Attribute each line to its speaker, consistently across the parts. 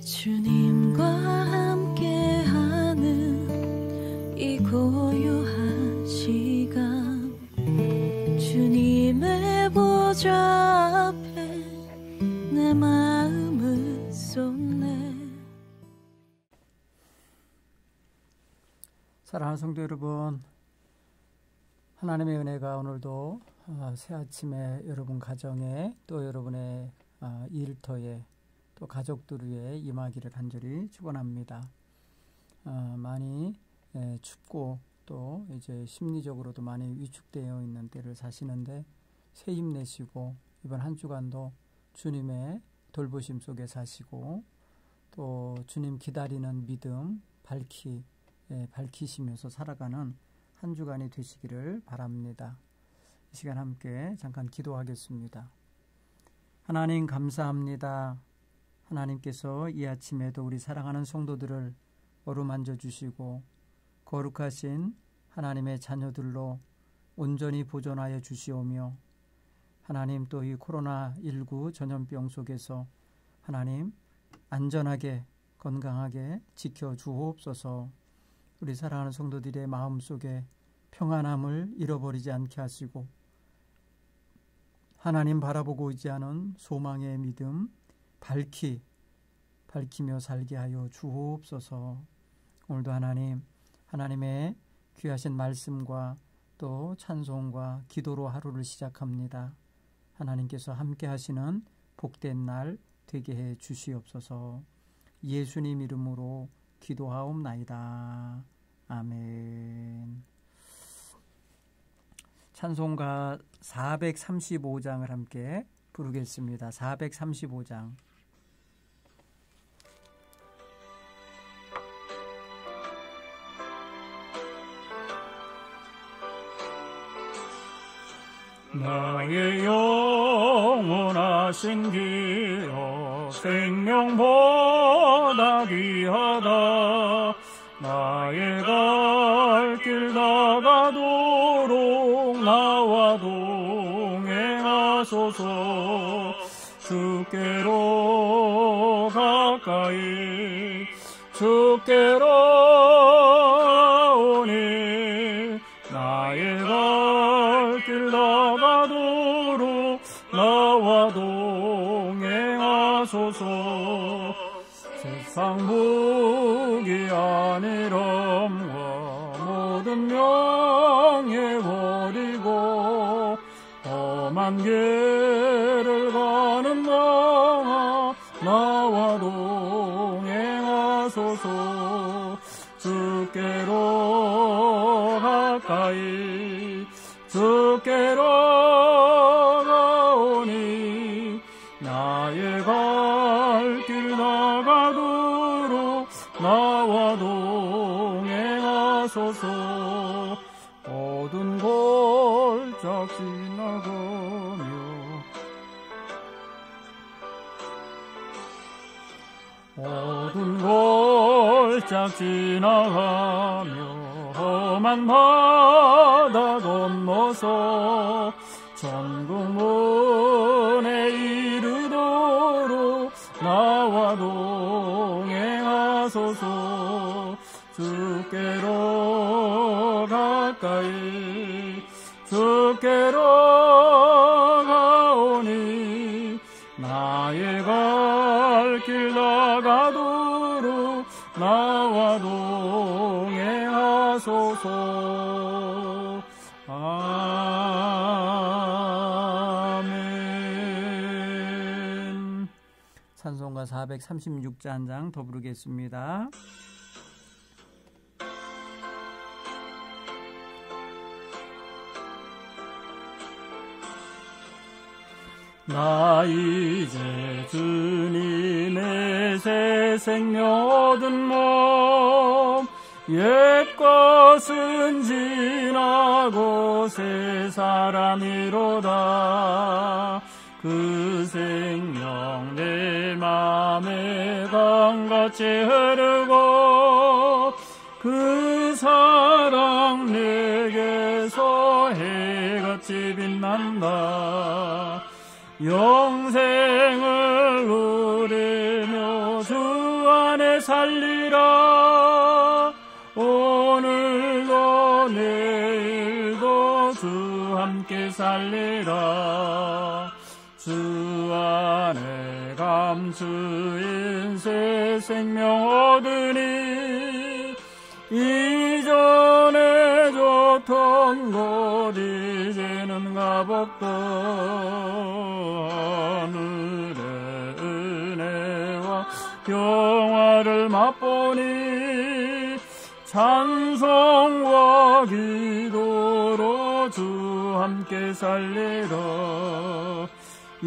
Speaker 1: 주님과 함께하는 이 고요한 시간 주님의 보좌 앞에 내 마음을 쏟네.
Speaker 2: 사랑하는 성도 여러분, 하나님의 은혜가 오늘도 새 아침에 여러분 가정에 또 여러분의 일터에 또 가족들 위해 임하기를 간절히 축원합니다. 많이 춥고 또 이제 심리적으로도 많이 위축되어 있는 때를 사시는데 새 힘내시고 이번 한 주간도 주님의 돌보심 속에 사시고 또 주님 기다리는 믿음 밝히시면서 살아가는 한 주간이 되시기를 바랍니다. 이 시간 함께 잠깐 기도하겠습니다. 하나님 감사합니다. 하나님께서 이 아침에도 우리 사랑하는 성도들을 어루만져 주시고 거룩하신 하나님의 자녀들로 온전히 보존하여 주시오며 하나님 또 이 코로나19 전염병 속에서 하나님 안전하게 건강하게 지켜주옵소서. 우리 사랑하는 성도들의 마음속에 평안함을 잃어버리지 않게 하시고 하나님 바라보고 있지 않은 소망의 믿음 밝히며 살게 하여 주옵소서. 오늘도 하나님의 귀하신 말씀과 또 찬송과 기도로 하루를 시작합니다. 하나님께서 함께 하시는 복된 날 되게 해 주시옵소서. 예수님 이름으로 기도하옵나이다. 아멘. 찬송가 435장을 함께 부르겠습니다. 435장.
Speaker 3: 나의 영원하신 기업 생명보다 귀하다. 나의 갈 길 다가도록 나와 동행하소서. 주께로 가까이 주께로 오니 나의 갈 길 다가도록 나와 동행하소서. 세상 무기 안일함과 모든 명예 버리고 험한 길을 가는 나와 동행하소서. 주께로 가까이 주께로 가오니 나의 갈 길 나가도록 나와 동행하소서. 어두운 골짝 지나가며 어두운 골짝 지나가며 험한 바다 건너서 천국문에 이르도록 나와 동행하소서. 주께로 가까이 주께로 가오니 나의 갈 길 나가도록 나와 동행하소서. 아멘.
Speaker 2: 찬송가 436장 더 부르겠습니다.
Speaker 3: 나 이제 주님의 새 생명 얻은 몸 옛 것은 지나고 새 사람이로다. 그 생명 내 맘에 강같이 흐르고 그 사랑 내게서 해같이 빛난다. 영생을 누리며 주 안에 살리라. 오늘도 내일도 주 함께 살리라. 주 안에 감추인 새 생명 얻으니 이전에 좋던 곳 이제는 가복도 하늘의 은혜와 평화를 맛보니 찬송과 기도로 주 함께 살리라.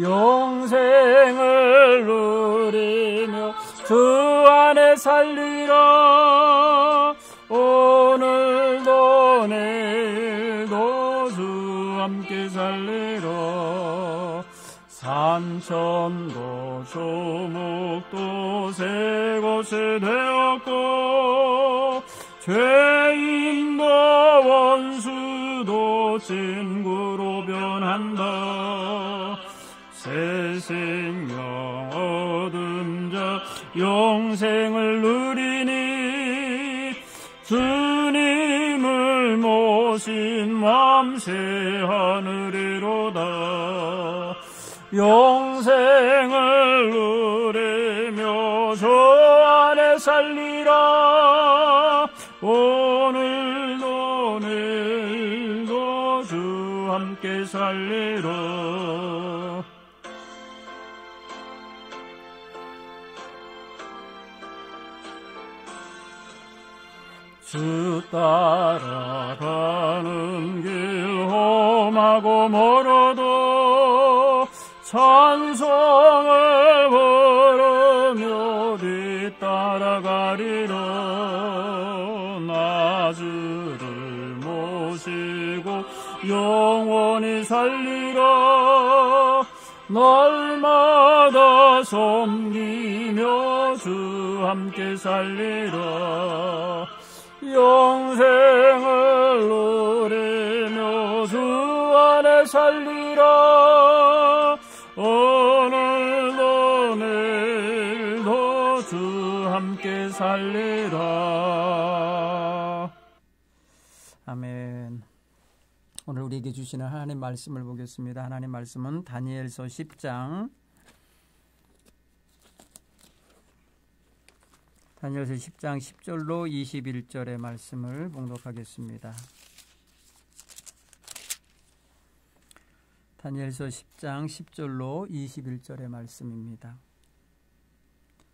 Speaker 3: 영생을 누리며 주 안에 살리라. 오늘도 내일도 주 함께 살리라. 산천도 조목도 새 곳에 되었고 죄인도 원수도 친구로 변한다. 새 생명 얻은 자 영생을 누리니 주님을 모신 맘 새 하늘이로다. 영생을 누리며 주 안에 살리라. 오늘도 내일도 주 함께 살리라. 주 따라가는 길 험하고 멀어도 찬송을 부르며 뒤따라가리라. 나 주를 모시고 영원히 살리라. 날마다 섬기며 주 함께 살리라. 영생을 누리며 주 안에 살리라. 오늘도 내일도 주 함께 살리라.
Speaker 2: 아멘. 오늘 우리에게 주시는 하나님 말씀을 보겠습니다. 하나님 말씀은 다니엘서 10장 다니엘서 10장 10절로 21절의 말씀을 봉독하겠습니다. 다니엘서 10장 10절로 21절의 말씀입니다.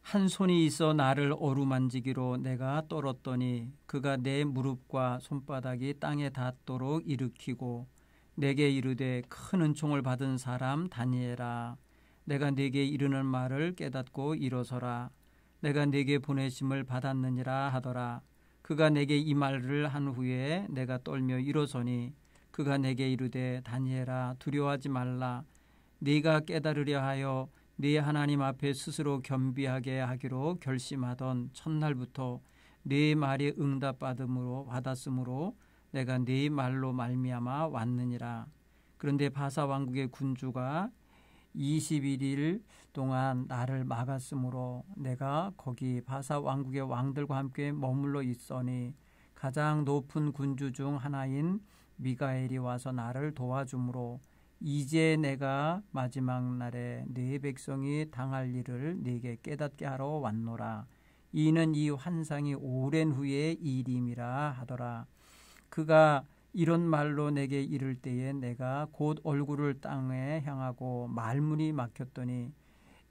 Speaker 2: 한 손이 있어 나를 어루만지기로 내가 떨었더니 그가 내 무릎과 손바닥이 땅에 닿도록 일으키고 내게 이르되 큰 은총을 받은 사람 다니엘아, 내가 네게 이르는 말을 깨닫고 일어서라. 내가 네게 보내심을 받았느니라 하더라. 그가 내게 이 말을 한 후에 내가 떨며 일어서니 그가 내게 이르되 다니엘아, 두려워하지 말라. 네가 깨달으려 하여 네 하나님 앞에 스스로 겸비하게 하기로 결심하던 첫날부터 네 말이 받았으므로 내가 네 말로 말미암아 왔느니라. 그런데 바사 왕국의 군주가 21일 동안 나를 막았으므로 내가 거기 바사 왕국의 왕들과 함께 머물러 있으니 가장 높은 군주 중 하나인 미가엘이 와서 나를 도와주므로 이제 내가 마지막 날에 네 백성이 당할 일을 네게 깨닫게 하러 왔노라. 이는 이 환상이 오랜 후의 일임이라 하더라. 그가 이런 말로 내게 이를 때에 내가 곧 얼굴을 땅에 향하고 말문이 막혔더니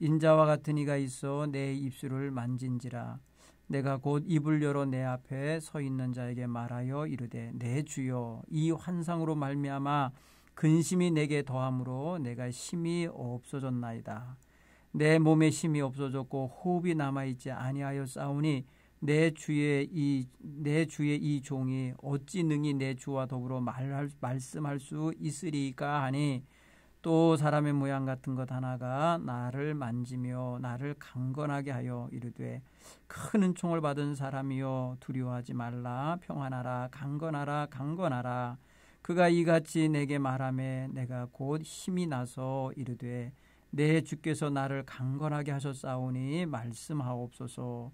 Speaker 2: 인자와 같은 이가 있어 내 입술을 만진지라. 내가 곧 입을 열어 내 앞에 서 있는 자에게 말하여 이르되 내 주여, 이 환상으로 말미암아 근심이 내게 더함으로 내가 힘이 없어졌나이다. 내 몸에 힘이 없어졌고 호흡이 남아있지 아니하여 싸우니 내 주의 이 종이 어찌 능히 내 주와 더불어 말씀할 수 있으리까 하니, 또 사람의 모양 같은 것 하나가 나를 만지며 나를 강건하게 하여 이르되 큰 은총을 받은 사람이여, 두려워하지 말라. 평안하라. 강건하라. 강건하라. 그가 이같이 내게 말하매 내가 곧 힘이 나서 이르되 내 주께서 나를 강건하게 하셨사오니 말씀하옵소서.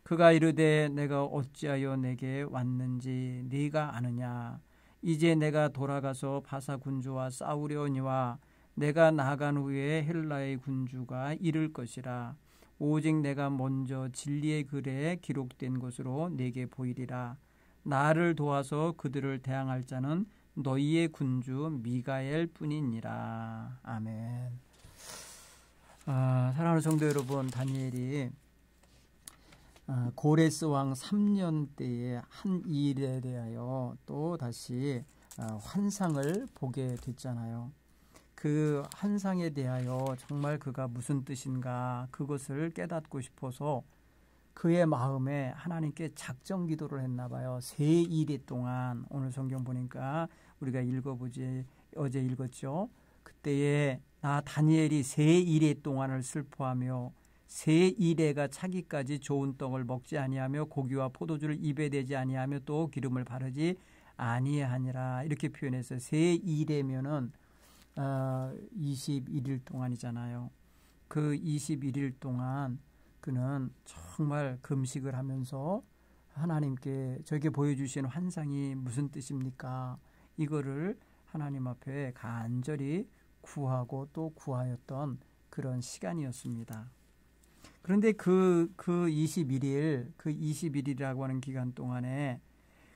Speaker 2: 그가 이르되 내가 어찌하여 내게 왔는지 네가 아느냐. 이제 내가 돌아가서 바사 군주와 싸우려니와 내가 나간 후에 헬라의 군주가 이를 것이라. 오직 내가 먼저 진리의 글에 기록된 것으로 내게 보이리라. 나를 도와서 그들을 대항할 자는 너희의 군주 미가엘 뿐이니라. 아멘. 사랑하는 성도 여러분, 다니엘이 고레스 왕 3년 때의 한 일에 대하여 또 다시 환상을 보게 됐잖아요. 그 환상에 대하여 정말 그가 무슨 뜻인가 그것을 깨닫고 싶어서 그의 마음에 하나님께 작정 기도를 했나 봐요. 세 일이 동안. 오늘 성경 보니까 우리가 읽어보지, 어제 읽었죠. 그때에 다니엘이 세 일의 동안을 슬퍼하며 세 일해가 차기까지 좋은 떡을 먹지 아니하며 고기와 포도주를 입에 대지 아니하며 또 기름을 바르지 아니하니라. 이렇게 표현해서 세 일해면은 21일 동안이잖아요. 그 21일 동안 그는 정말 금식을 하면서 하나님께 저에게 보여주신 환상이 무슨 뜻입니까? 이거를 하나님 앞에 간절히 구하고 또 구하였던 그런 시간이었습니다. 그런데 그 21일이라고 하는 기간 동안에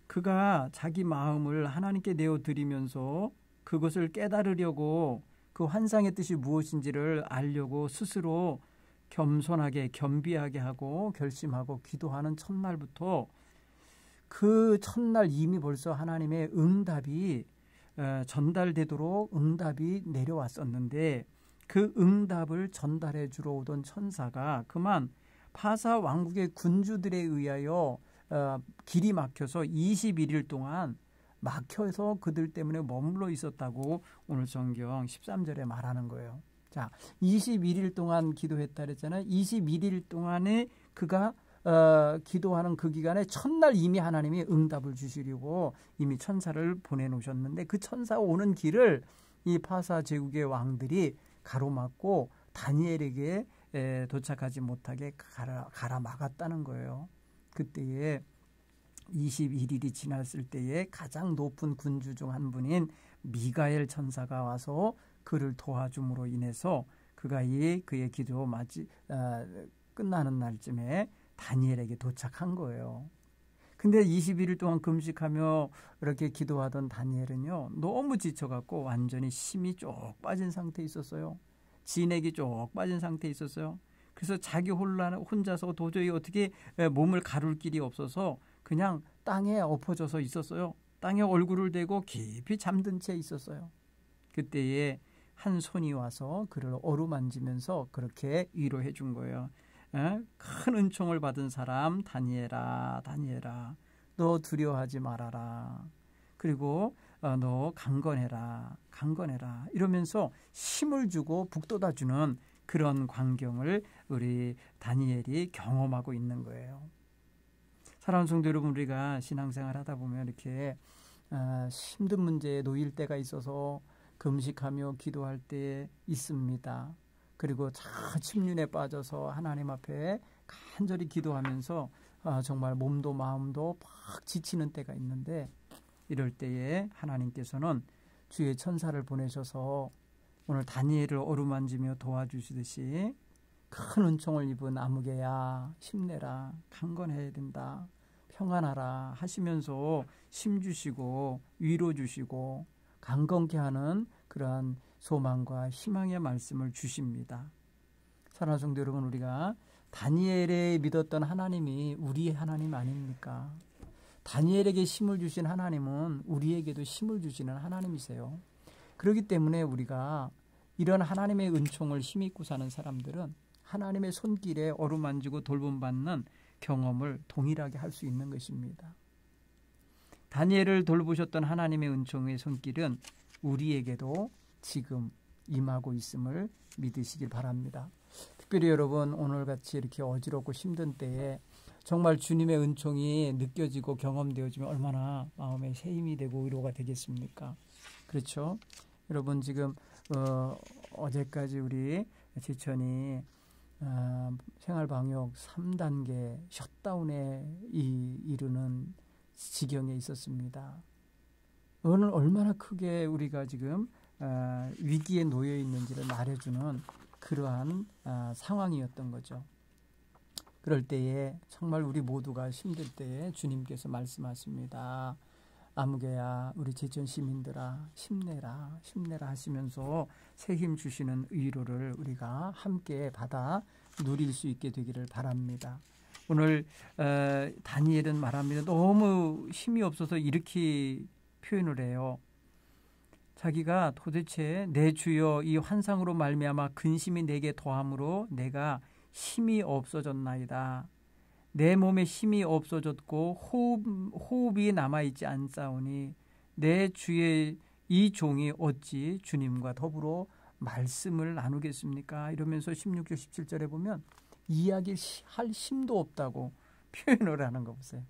Speaker 2: 그가 자기 마음을 하나님께 내어드리면서 그것을 깨달으려고 그 환상의 뜻이 무엇인지를 알려고 스스로 겸손하게 겸비하게 하고 결심하고 기도하는 첫날부터 그 첫날 이미 벌써 하나님의 응답이 전달되도록 응답이 내려왔었는데 그 응답을 전달해 주러 오던 천사가 그만 파사 왕국의 군주들에 의하여 길이 막혀서 21일 동안 막혀서 그들 때문에 머물러 있었다고 오늘 성경 13절에 말하는 거예요. 자, 21일 동안 기도했다 그랬잖아요. 21일 동안에 그가 기도하는 그 기간에 첫날 이미 하나님이 응답을 주시려고 이미 천사를 보내놓으셨는데 그 천사가 오는 길을 이 파사 제국의 왕들이 가로막고 다니엘에게 도착하지 못하게 가라막았다는 거예요. 그때에 21일이 지났을 때에 가장 높은 군주 중 한 분인 미가엘 천사가 와서 그를 도와줌으로 인해서 그가 그의 기도 끝나는 날쯤에 다니엘에게 도착한 거예요. 근데 21일 동안 금식하며 이렇게 기도하던 다니엘은요, 너무 지쳐갖고 완전히 힘이 쭉 빠진 상태에 있었어요. 진액이 쭉 빠진 상태에 있었어요. 그래서 자기 혼자서 도저히 어떻게 몸을 가룰 길이 없어서 그냥 땅에 엎어져서 있었어요. 땅에 얼굴을 대고 깊이 잠든 채 있었어요. 그때에 한 손이 와서 그를 어루만지면서 그렇게 위로해 준 거예요. 큰 은총을 받은 사람 다니엘아, 다니엘아, 너 두려워하지 말아라. 그리고 너 강건해라, 강건해라. 이러면서 힘을 주고 북돋아주는 그런 광경을 우리 다니엘이 경험하고 있는 거예요. 사랑하는 성도 여러분, 우리가 신앙생활 하다 보면 이렇게 힘든 문제에 놓일 때가 있어서 금식하며 기도할 때 있습니다. 그리고 침륜에 빠져서 하나님 앞에 간절히 기도하면서 정말 몸도 마음도 팍 지치는 때가 있는데 이럴 때에 하나님께서는 주의 천사를 보내셔서 오늘 다니엘을 어루만지며 도와주시듯이 큰 은총을 입은 아무개야 힘내라, 강건해야 된다, 평안하라 하시면서 힘 주시고 위로 주시고 강건케 하는 그러한 소망과 희망의 말씀을 주십니다. 사랑하는 성도 여러분, 우리가 다니엘에 믿었던 하나님이 우리의 하나님 아닙니까? 다니엘에게 힘을 주신 하나님은 우리에게도 힘을 주시는 하나님이세요. 그렇기 때문에 우리가 이런 하나님의 은총을 힘입고 사는 사람들은 하나님의 손길에 어루만지고 돌봄받는 경험을 동일하게 할 수 있는 것입니다. 다니엘을 돌보셨던 하나님의 은총의 손길은 우리에게도 지금 임하고 있음을 믿으시길 바랍니다. 특별히 여러분, 오늘같이 이렇게 어지럽고 힘든 때에 정말 주님의 은총이 느껴지고 경험되어지면 얼마나 마음에 새 힘이 되고 위로가 되겠습니까? 그렇죠? 여러분, 지금 어제까지 우리 제천이 생활방역 3단계 셧다운에 이르는 지경에 있었습니다. 오늘 얼마나 크게 우리가 지금 위기에 놓여 있는지를 말해주는 그러한 상황이었던 거죠. 그럴 때에 정말 우리 모두가 힘들 때에 주님께서 말씀하십니다. 아무개야 우리 제천 시민들아 힘내라 힘내라 하시면서 새 힘 주시는 위로를 우리가 함께 받아 누릴 수 있게 되기를 바랍니다. 오늘 다니엘은 말합니다. 너무 힘이 없어서 이렇게 표현을 해요. 자기가 도대체 내 주여 이 환상으로 말미암아 근심이 내게 더함으로 내가 힘이 없어졌나이다. 내 몸에 힘이 없어졌고 호흡이 남아있지 않사오니 내 주의 이 종이 어찌 주님과 더불어 말씀을 나누겠습니까? 이러면서 16절 17절에 보면 이야기할 힘도 없다고 표현을 하는 거 보세요.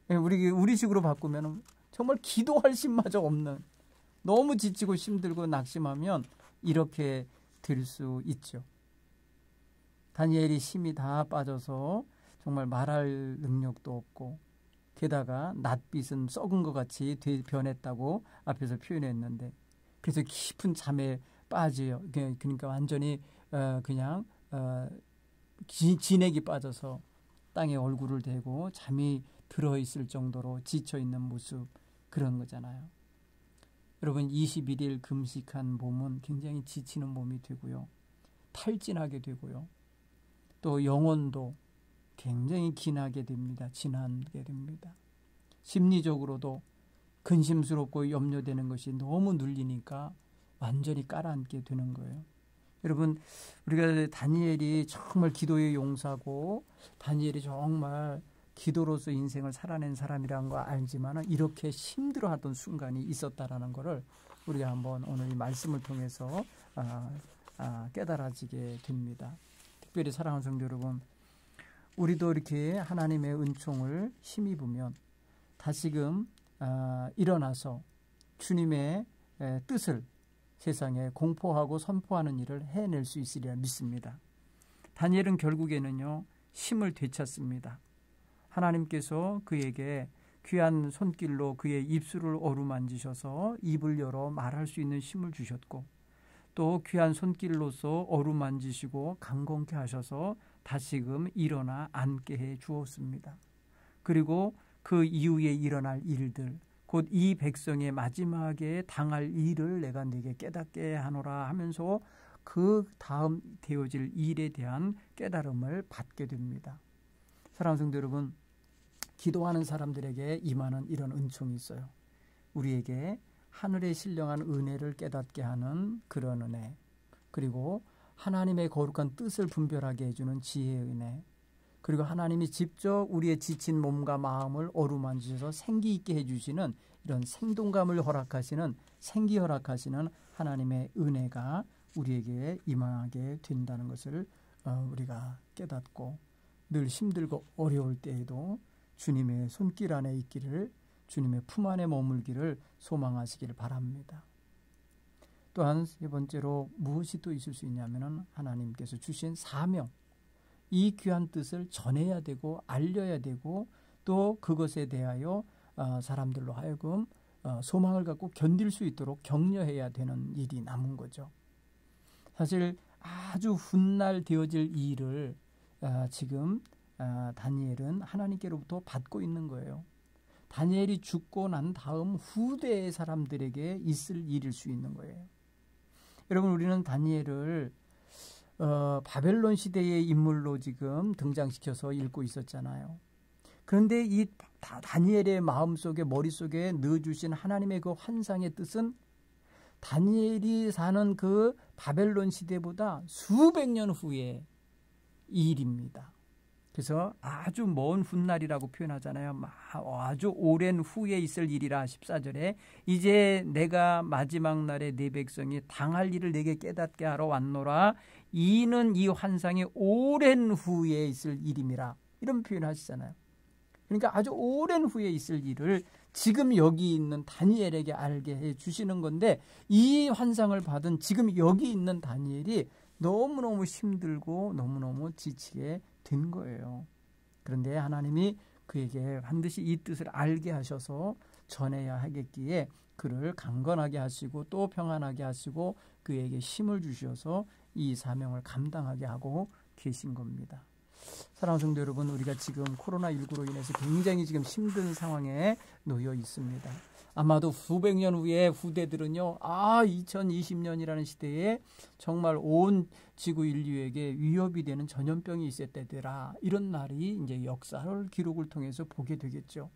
Speaker 2: 우리식으로 바꾸면 정말 기도할 힘마저 없는, 너무 지치고 힘들고 낙심하면 이렇게 될 수 있죠. 다니엘이 힘이 다 빠져서 정말 말할 능력도 없고 게다가 낫빛은 썩은 것 같이 변했다고 앞에서 표현했는데 그래서 깊은 잠에 빠져요. 그러니까 완전히 그냥 진액이 빠져서 땅에 얼굴을 대고 잠이 들어있을 정도로 지쳐있는 모습, 그런 거잖아요. 여러분 21일 금식한 몸은 굉장히 지치는 몸이 되고요. 탈진하게 되고요. 또 영혼도 굉장히 지나게 됩니다. 심리적으로도 근심스럽고 염려되는 것이 너무 눌리니까 완전히 깔아앉게 되는 거예요. 여러분 우리가 다니엘이 정말 기도의 용사고 다니엘이 정말 기도로서 인생을 살아낸 사람이라는 거 알지만 이렇게 힘들어하던 순간이 있었다라는 것을 우리가 한번 오늘 이 말씀을 통해서 깨달아지게 됩니다. 특별히 사랑하는 성도 여러분, 우리도 이렇게 하나님의 은총을 힘입으면 다시금 일어나서 주님의 뜻을 세상에 공포하고 선포하는 일을 해낼 수 있으리라 믿습니다. 다니엘은 결국에는요 힘을 되찾습니다. 하나님께서 그에게 귀한 손길로 그의 입술을 어루만지셔서 입을 열어 말할 수 있는 힘을 주셨고 또 귀한 손길로서 어루만지시고 강건케 하셔서 다시금 일어나 앉게 해 주었습니다. 그리고 그 이후에 일어날 일들, 곧 이 백성의 마지막에 당할 일을 내가 네게 깨닫게 하노라 하면서 그 다음 되어질 일에 대한 깨달음을 받게 됩니다. 사랑하는 성도 여러분, 기도하는 사람들에게 임하는 이런 은총이 있어요. 우리에게 하늘의 신령한 은혜를 깨닫게 하는 그런 은혜, 그리고 하나님의 거룩한 뜻을 분별하게 해주는 지혜의 은혜, 그리고 하나님이 직접 우리의 지친 몸과 마음을 어루만지셔서 생기 있게 해주시는 이런 생동감을 허락하시는, 생기 허락하시는 하나님의 은혜가 우리에게 임하게 된다는 것을 우리가 깨닫고 늘 힘들고 어려울 때에도 주님의 손길 안에 있기를, 주님의 품 안에 머물기를 소망하시기를 바랍니다. 또한 세 번째로 무엇이 또 있을 수 있냐면은 하나님께서 주신 사명, 이 귀한 뜻을 전해야 되고 알려야 되고 또 그것에 대하여 사람들로 하여금 소망을 갖고 견딜 수 있도록 격려해야 되는 일이 남은 거죠. 사실 아주 훗날 되어질 일을 지금 다니엘은 하나님께로부터 받고 있는 거예요. 다니엘이 죽고 난 다음 후대의 사람들에게 있을 일일 수 있는 거예요. 여러분 우리는 다니엘을 바벨론 시대의 인물로 지금 등장시켜서 읽고 있었잖아요. 그런데 이 다니엘의 마음속에 머릿속에 넣어주신 하나님의 그 환상의 뜻은 다니엘이 사는 그 바벨론 시대보다 수백 년 후의 일입니다. 그래서 아주 먼 훗날이라고 표현하잖아요. 아주 오랜 후에 있을 일이라 14절에 이제 내가 마지막 날에 네 백성이 당할 일을 내게 깨닫게 하러 왔노라. 이는 이 환상이 오랜 후에 있을 일임이라. 이런 표현하시잖아요. 그러니까 아주 오랜 후에 있을 일을 지금 여기 있는 다니엘에게 알게 해 주시는 건데 이 환상을 받은 지금 여기 있는 다니엘이 너무너무 힘들고 너무너무 지치게 된 거예요. 그런데 하나님이 그에게 반드시 이 뜻을 알게 하셔서 전해야 하겠기에 그를 강건하게 하시고 또 평안하게 하시고 그에게 힘을 주셔서 이 사명을 감당하게 하고 계신 겁니다. 사랑하는 성도 여러분, 우리가 지금 코로나19로 인해서 굉장히 지금 힘든 상황에 놓여 있습니다. 아마도 수백 년 후에 후대들은요, 2020년이라는 시대에 정말 온 지구 인류에게 위협이 되는 전염병이 있을 때더라. 이런 날이 이제 역사를 기록을 통해서 보게 되겠죠.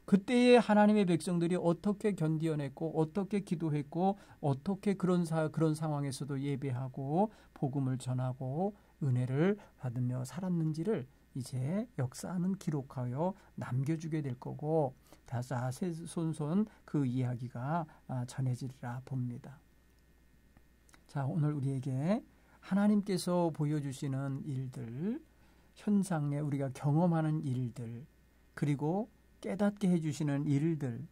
Speaker 2: 그때에 하나님의 백성들이 어떻게 견디어냈고, 어떻게 기도했고, 어떻게 그런 상황에서도 예배하고, 복음을 전하고, 은혜를 받으며 살았는지를 이제 역사는 기록하여 남겨주게 될 거고, 다사손손 그 이야기가 전해지리라 봅니다. 자, 오늘 우리에게 하나님께서 보여주시는 일들, 현상에 우리가 경험하는 일들, 그리고 깨닫게 해주시는 일들,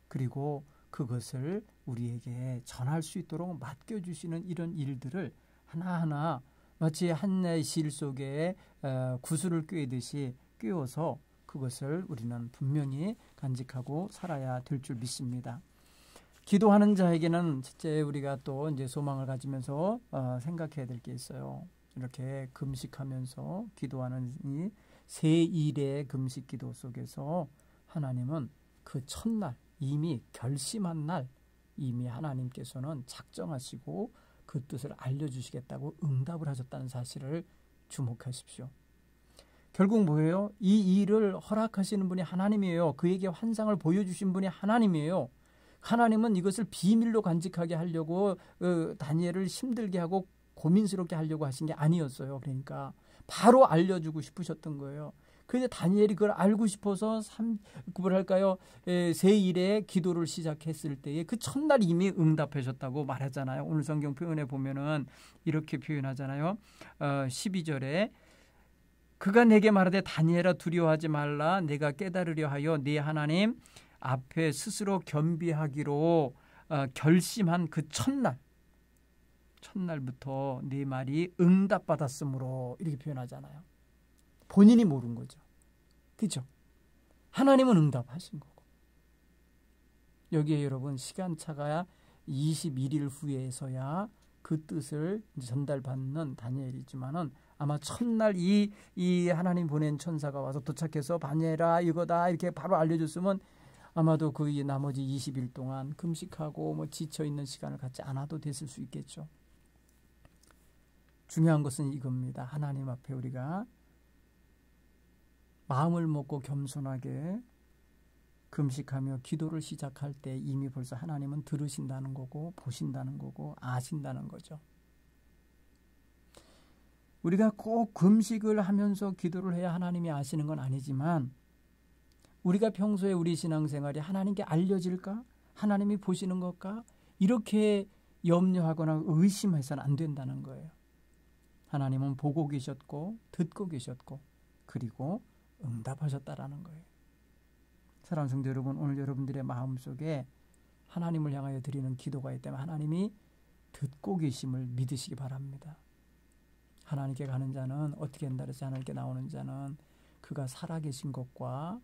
Speaker 2: 그리고 그것을 우리에게 전할 수 있도록 맡겨주시는 이런 일들을 하나하나 마치 한 실 속에 구슬을 꿰듯이 꿰어서 그것을 우리는 분명히 간직하고 살아야 될 줄 믿습니다. 기도하는 자에게는 첫째 우리가 또 이제 소망을 가지면서 생각해야 될 게 있어요. 이렇게 금식하면서 기도하는 이 세 일의 금식 기도 속에서 하나님은 그 첫날 이미 결심한 날 이미 하나님께서는 작정하시고 그 뜻을 알려주시겠다고 응답을 하셨다는 사실을 주목하십시오. 결국 뭐예요? 이 일을 허락하시는 분이 하나님이에요. 그에게 환상을 보여주신 분이 하나님이에요. 하나님은 이것을 비밀로 간직하게 하려고 다니엘을 힘들게 하고 고민스럽게 하려고 하신 게 아니었어요. 그러니까 바로 알려주고 싶으셨던 거예요. 그런데 다니엘이 그걸 알고 싶어서 세 일의 기도를 시작했을 때에 그 첫날 이미 응답하셨다고 말하잖아요. 오늘 성경 표현에 보면은 이렇게 표현하잖아요. 12절에 그가 내게 말하되 다니엘아 두려워하지 말라. 내가 깨달으려 하여 네 하나님 앞에 스스로 겸비하기로 결심한 그 첫날부터 네 말이 응답받았으므로 이렇게 표현하잖아요. 본인이 모른 거죠. 그렇죠? 하나님은 응답하신 거고. 여기에 여러분 시간차가 21일 후에서야 그 뜻을 전달받는 다니엘이지만은 아마 첫날 이 하나님 보낸 천사가 와서 도착해서 다니엘아 이거다 이렇게 바로 알려줬으면 아마도 그 나머지 20일 동안 금식하고 지쳐있는 시간을 갖지 않아도 됐을 수 있겠죠. 중요한 것은 이겁니다. 하나님 앞에 우리가 마음을 먹고 겸손하게 금식하며 기도를 시작할 때 이미 벌써 하나님은 들으신다는 거고 보신다는 거고 아신다는 거죠. 우리가 꼭 금식을 하면서 기도를 해야 하나님이 아시는 건 아니지만 우리가 평소에 우리 신앙생활이 하나님께 알려질까? 하나님이 보시는 것까? 이렇게 염려하거나 의심해서는 안 된다는 거예요. 하나님은 보고 계셨고 듣고 계셨고 그리고 응답하셨다라는 거예요. 사랑하는 성도 여러분, 오늘 여러분들의 마음속에 하나님을 향하여 드리는 기도가 있다면 하나님이 듣고 계심을 믿으시기 바랍니다. 하나님께 가는 자는 어떻게 한다 그래서 하나님께 나오는 자는 그가 살아계신 것과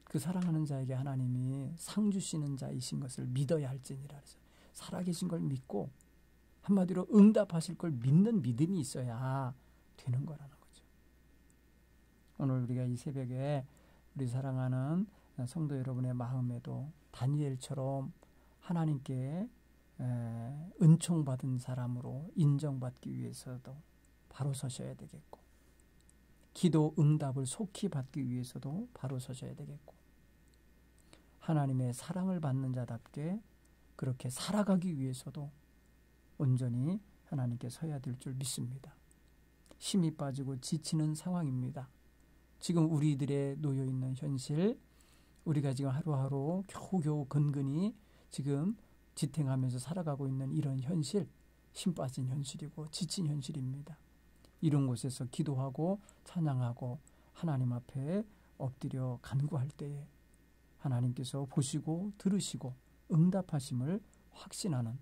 Speaker 2: 그 사랑하는 자에게 하나님이 상 주시는 자이신 것을 믿어야 할지니라. 그래서 살아계신 걸 믿고 한마디로 응답하실 걸 믿는 믿음이 있어야 되는 거라는 거죠. 오늘 우리가 이 새벽에 우리 사랑하는 성도 여러분의 마음에도 다니엘처럼 하나님께 은총받은 사람으로 인정받기 위해서도 바로 서셔야 되겠고 기도 응답을 속히 받기 위해서도 바로 서셔야 되겠고 하나님의 사랑을 받는 자답게 그렇게 살아가기 위해서도 온전히 하나님께 서야 될 줄 믿습니다. 힘이 빠지고 지치는 상황입니다. 지금 우리들의 놓여있는 현실, 우리가 지금 하루하루 겨우겨우 근근히 지금 지탱하면서 살아가고 있는 이런 현실, 힘 빠진 현실이고 지친 현실입니다. 이런 곳에서 기도하고 찬양하고 하나님 앞에 엎드려 간구할 때에 하나님께서 보시고 들으시고 응답하심을 확신하는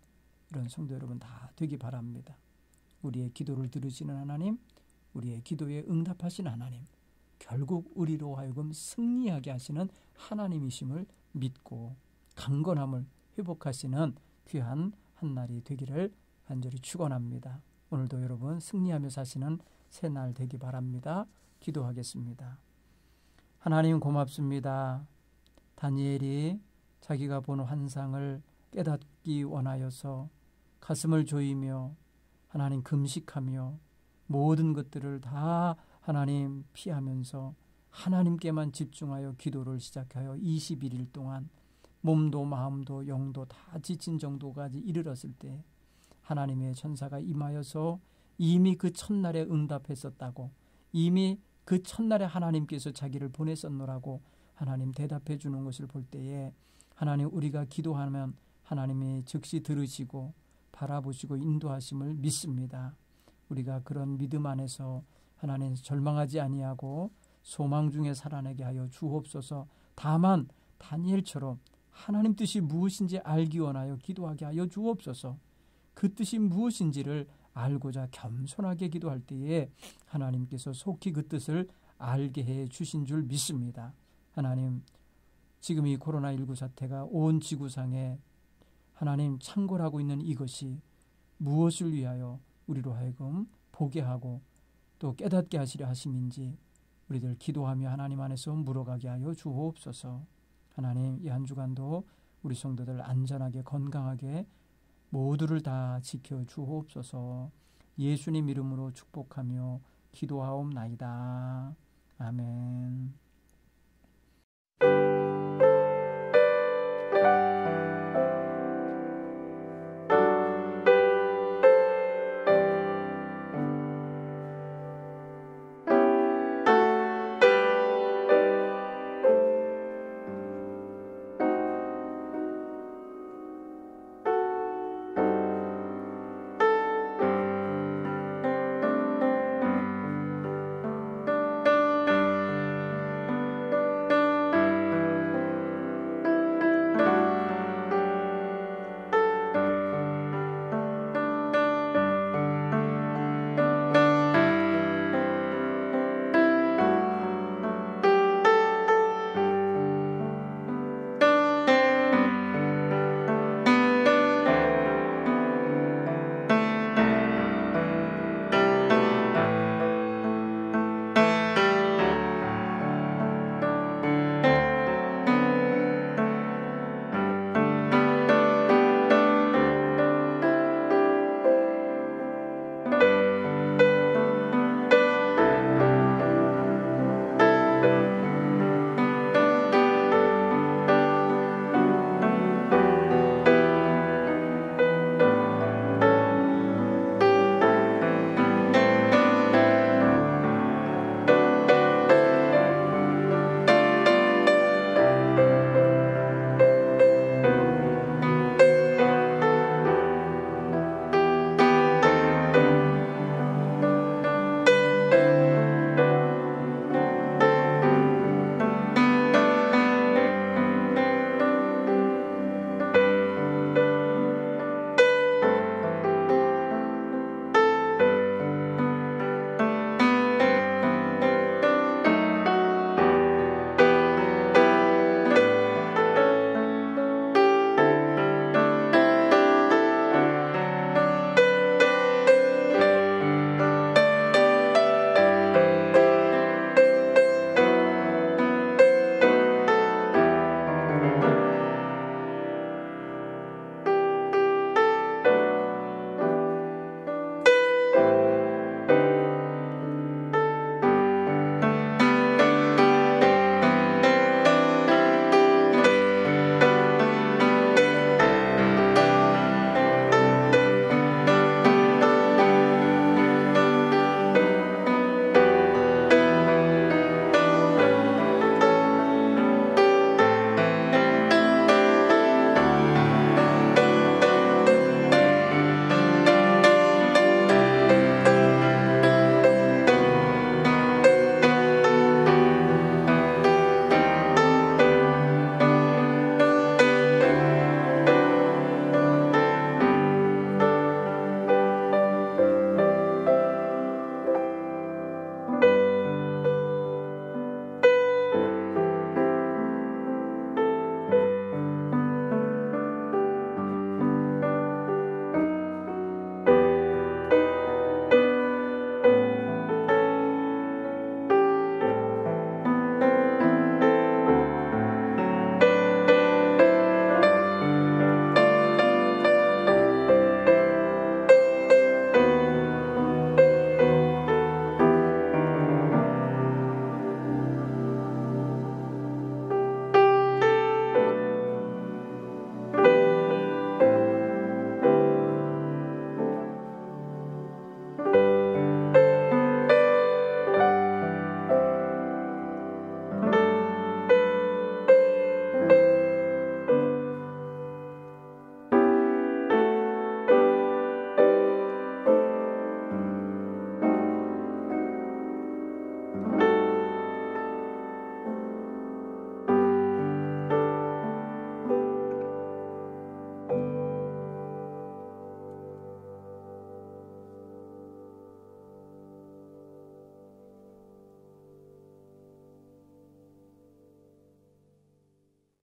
Speaker 2: 이런 성도 여러분 다 되기 바랍니다. 우리의 기도를 들으시는 하나님, 우리의 기도에 응답하신 하나님, 결국 우리로 하여금 승리하게 하시는 하나님이심을 믿고 강건함을 회복하시는 귀한 한날이 되기를 간절히 축원합니다. 오늘도 여러분 승리하며 사시는 새날 되기 바랍니다. 기도하겠습니다. 하나님 고맙습니다. 다니엘이 자기가 본 환상을 깨닫기 원하여서 가슴을 조이며 하나님 금식하며 모든 것들을 다 하나님 피하면서 하나님께만 집중하여 기도를 시작하여 21일 동안 몸도 마음도 영도 다 지친 정도까지 이르렀을 때 하나님의 천사가 임하여서 이미 그 첫날에 응답했었다고, 이미 그 첫날에 하나님께서 자기를 보냈었노라고 하나님 대답해 주는 것을 볼 때에 하나님 우리가 기도하면 하나님이 즉시 들으시고 바라보시고 인도하심을 믿습니다. 우리가 그런 믿음 안에서 하나님 절망하지 아니하고 소망 중에 살아내게 하여 주옵소서. 다만 다니엘처럼 하나님 뜻이 무엇인지 알기 원하여 기도하게 하여 주옵소서. 그 뜻이 무엇인지를 알고자 겸손하게 기도할 때에 하나님께서 속히 그 뜻을 알게 해 주신 줄 믿습니다. 하나님, 지금 이 코로나19 사태가 온 지구상에 하나님 창궐하고 있는 이것이 무엇을 위하여 우리로 하여금 보게 하고 또 깨닫게 하시려 하심인지 우리들 기도하며 하나님 안에서 물어가게 하여 주옵소서. 하나님, 이 한 주간도 우리 성도들 안전하게 건강하게 모두를 다 지켜 주옵소서. 예수님 이름으로 축복하며 기도하옵나이다. 아멘.